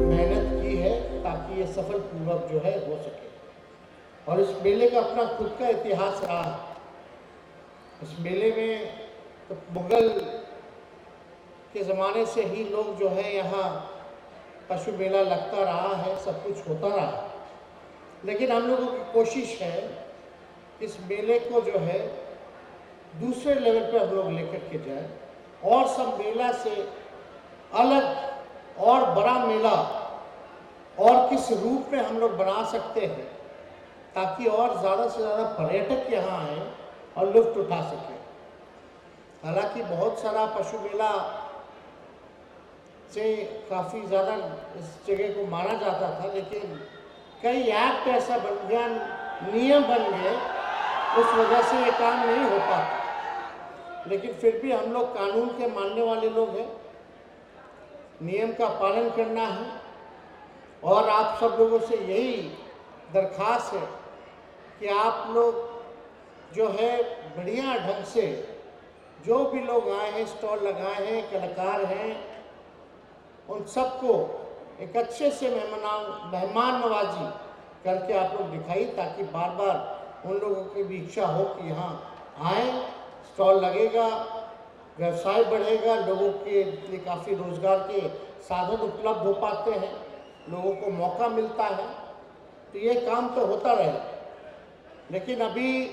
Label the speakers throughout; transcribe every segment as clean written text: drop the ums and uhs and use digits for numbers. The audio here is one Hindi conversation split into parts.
Speaker 1: मेहनत की है ताकि ये सफल पूर्वक जो है हो सके। और इस मेले का अपना खुद का इतिहास रहा है। इस मेले में तो मुगल के ज़माने से ही लोग जो है यहाँ पशु मेला लगता रहा है, सब कुछ होता रहा है। लेकिन हम लोगों की कोशिश है इस मेले को जो है दूसरे लेवल पे हम लोग लेकर के जाए और सब मेला से अलग और बड़ा मेला और किस रूप में हम लोग बना सकते हैं ताकि और ज़्यादा से ज़्यादा पर्यटक यहाँ आए और लुत्फ़ उठा सकें। हालांकि बहुत सारा पशु मेला से काफ़ी ज़्यादा इस जगह को माना जाता था, लेकिन कई एक्ट ऐसा बन गया, नियम बन गए, उस वजह से ये काम नहीं हो पाता। लेकिन फिर भी हम लोग कानून के मानने वाले लोग हैं, नियम का पालन करना है। और आप सब लोगों से यही दरख्वास्त है कि आप लोग जो है बढ़िया ढंग से, जो भी लोग आए हैं, स्टॉल लगाए हैं, कलाकार हैं, उन सबको एक अच्छे से मेहमान नवाजी करके आप लोग दिखाइए ताकि बार बार उन लोगों की भी इच्छा हो कि यहाँ आए, स्टॉल लगेगा, व्यवसाय बढ़ेगा, लोगों के लिए काफ़ी रोज़गार के साधन उपलब्ध हो पाते हैं, लोगों को मौका मिलता है। तो ये काम तो होता रहे। लेकिन अभी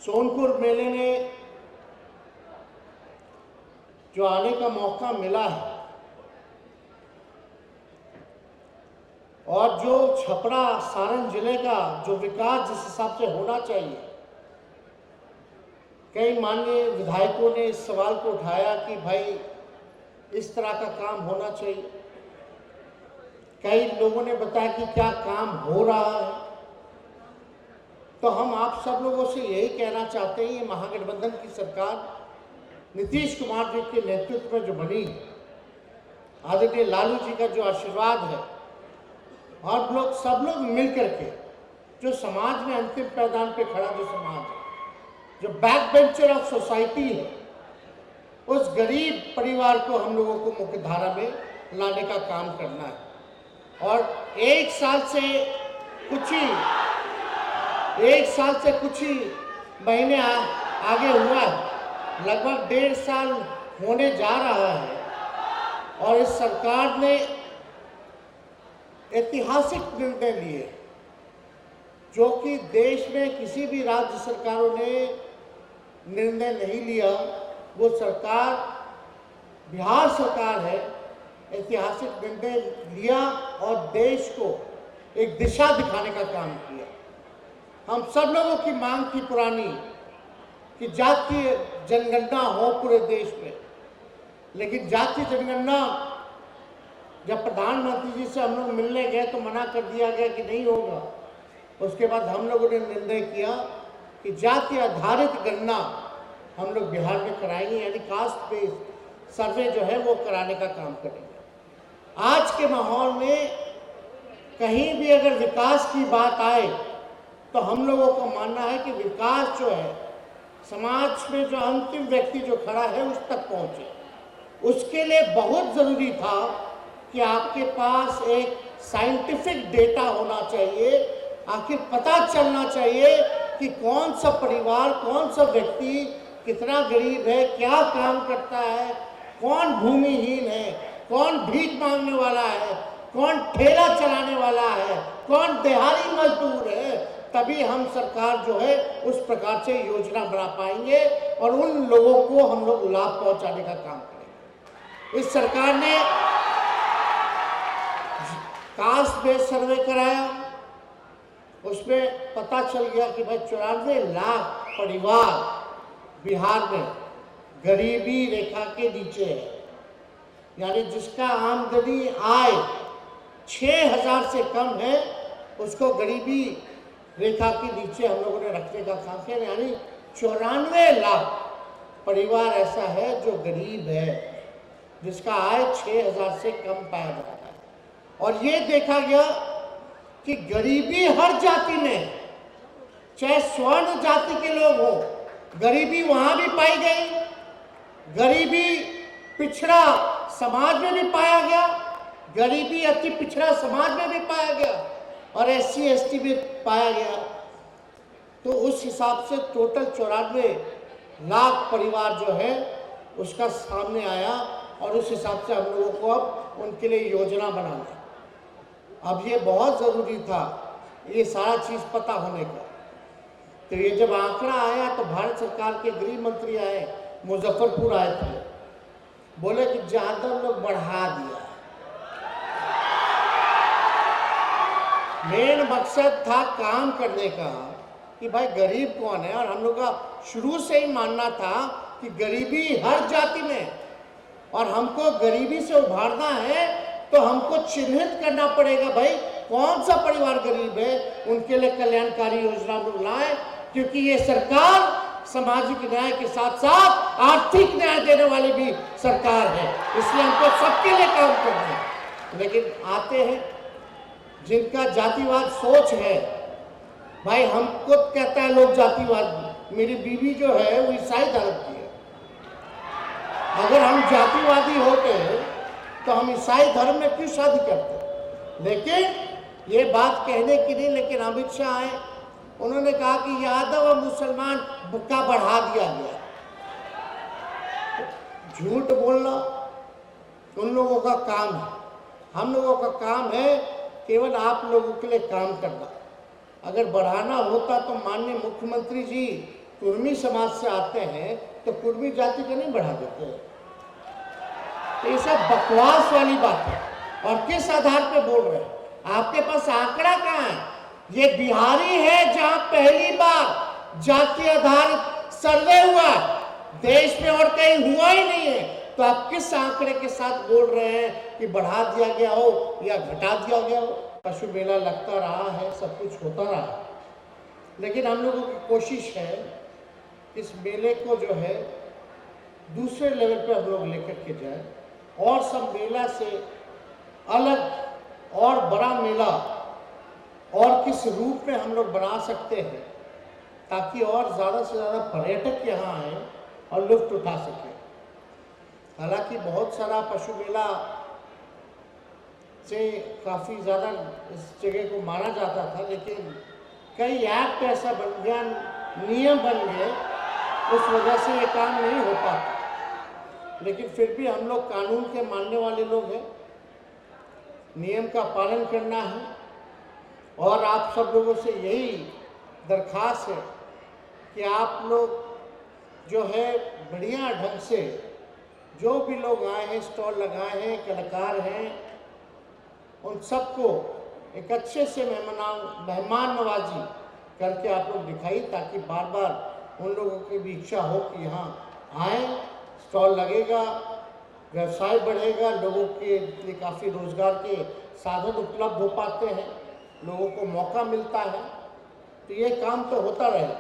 Speaker 1: सोनपुर मेले ने जो आने का मौका मिला है और जो छपरा सारण जिले का जो विकास जिस हिसाब से होना चाहिए, कई माननीय विधायकों ने इस सवाल को उठाया कि भाई इस तरह का काम होना चाहिए। कई लोगों ने बताया कि क्या काम हो रहा है। तो हम आप सब लोगों से यही कहना चाहते हैं, ये महागठबंधन की सरकार नीतीश कुमार जी के नेतृत्व में जो बनी, आदरणीय लालू जी का जो आशीर्वाद है और सब लोग मिल करके जो समाज में अंतिम पैदान पे खड़ा जो समाज है, जो बैक बेंचर ऑफ सोसाइटी है, उस गरीब परिवार को हम लोगों को मुख्य धारा में लाने का काम करना है। और एक साल से कुछ ही महीने आगे हुआ है, लगभग 1.5 साल होने जा रहा है और इस सरकार ने ऐतिहासिक निर्णय लिए जो कि देश में किसी भी राज्य सरकारों ने निर्णय नहीं लिया। वो सरकार बिहार सरकार है, ऐतिहासिक निर्णय लिया और देश को एक दिशा दिखाने का काम किया। हम सब लोगों की मांग थी पुरानी कि जातीय जनगणना हो पूरे देश में, लेकिन जातीय जनगणना जब प्रधानमंत्री जी से हम लोग मिलने गए तो मना कर दिया गया कि नहीं होगा। उसके बाद हम लोगों ने निर्णय किया कि जाति आधारित गणना हम लोग बिहार में कराएंगे, यानी कास्ट बेस्ड सर्वे जो है वो कराने का काम करेंगे। आज के माहौल में कहीं भी अगर विकास की बात आए तो हम लोगों का मानना है कि विकास जो है समाज में जो अंतिम व्यक्ति जो खड़ा है उस तक पहुंचे। उसके लिए बहुत ज़रूरी था कि आपके पास एक साइंटिफिक डेटा होना चाहिए, आखिर पता चलना चाहिए कि कौन सा परिवार, कौन सा व्यक्ति कितना गरीब है, क्या काम करता है, कौन भूमिहीन है, कौन भीख मांगने वाला है, कौन ठेला चलाने वाला है, कौन दिहाड़ी मजदूर है। तभी हम सरकार जो है उस प्रकार से योजना बना पाएंगे और उन लोगों को हम लोग लाभ पहुंचाने का काम करेंगे। इस सरकार ने कास्ट बेस्ड सर्वे कराया, उसमें पता चल गया कि भाई 94 लाख परिवार बिहार में गरीबी रेखा के नीचे है, यानी जिसका आमदनी आय 6,000 से कम है उसको गरीबी रेखा के नीचे हम लोगों ने रखने का काम किया। यानी 94 लाख परिवार ऐसा है जो गरीब है, जिसका आय 6,000 से कम पाया जाता है। और ये देखा गया कि गरीबी हर जाति में, चाहे स्वर्ण जाति के लोग हो, गरीबी वहां भी पाई गई, गरीबी पिछड़ा समाज में भी पाया गया, गरीबी अति पिछड़ा समाज में भी पाया गया और SC ST भी पाया गया। तो उस हिसाब से टोटल 94 लाख परिवार जो है उसका सामने आया और उस हिसाब से हम लोगों को अब उनके लिए योजना बनाना। अब ये बहुत ज़रूरी था ये सारा चीज़ पता होने का। तो ये जब आंकड़ा आया तो भारत सरकार के गृह मंत्री आए, मुजफ्फरपुर आए थे, बोले कि ज़्यादा लोग बढ़ा दिया। मेन मकसद था काम करने का कि भाई गरीब कौन है, और हम लोग का शुरू से ही मानना था कि गरीबी हर जाति में, और हमको गरीबी से उभारना है तो हमको चिन्हित करना पड़ेगा भाई कौन सा परिवार गरीब है, उनके लिए कल्याणकारी योजना लोग लाएं, क्योंकि ये सरकार सामाजिक न्याय के साथ साथ आर्थिक न्याय देने वाली भी सरकार है, इसलिए हमको सबके लिए काम करना है। लेकिन आते हैं जिनका जातिवाद सोच है, भाई हमको कहता है लोग जातिवाद, मेरी बीवी जो है वो ईसाई धर्म की है। अगर हम जातिवादी होते तो हम ईसाई धर्म में क्यों शादी करते? लेकिन ये बात कहने की नहीं, लेकिन अमित शाह आए, उन्होंने कहा कि यादव और मुसलमान का बढ़ा दिया गया। झूठ बोलना उन लोगों का काम है, हम लोगों का काम है केवल आप लोगों के लिए काम करना। अगर बढ़ाना होता तो माननीय मुख्यमंत्री जी कुर्मी समाज से आते हैं तो कुर्मी जाति को नहीं बढ़ा देते। तो ये सब बकवास वाली बात है। और किस आधार पे बोल रहे हैं? आपके पास आंकड़ा कहाँ है? ये बिहारी है जहां पहली बार जाति आधारित सर्वे हुआ, देश में और कहीं हुआ ही नहीं है। तो आप किस आंकड़े के साथ बोल रहे हैं कि बढ़ा दिया गया हो या घटा दिया गया हो? पशु मेला लगता रहा है, सब कुछ होता रहा, लेकिन हम लोगों की कोशिश है इस मेले को जो है दूसरे लेवल पे हम लोग लेकर के जाए और सब मेला से अलग और बड़ा मेला और किस रूप में हम लोग बना सकते हैं ताकि और ज़्यादा से ज़्यादा पर्यटक यहाँ आए और लुत्फ उठा सकें। हालांकि बहुत सारा पशु मेला से काफ़ी ज़्यादा इस जगह को माना जाता था, लेकिन कई एक्ट ऐसा बन गया, नियम बन गए, उस वजह से ये काम नहीं हो पाता। लेकिन फिर भी हम लोग कानून के मानने वाले लोग हैं, नियम का पालन करना है और आप सब लोगों से यही दरख्वास्त है कि आप लोग जो है बढ़िया ढंग से जो भी लोग आए हैं, स्टॉल लगाए हैं, कलाकार हैं, उन सबको एक अच्छे से मेहमान नवाजी करके आप लोग दिखाइए ताकि बार बार उन लोगों की भी इच्छा हो कि यहाँ आए, स्टॉल लगेगा, व्यवसाय बढ़ेगा, लोगों के लिए काफ़ी रोजगार के साधन उपलब्ध हो पाते हैं, लोगों को मौका मिलता है। तो ये काम तो होता रहेगा।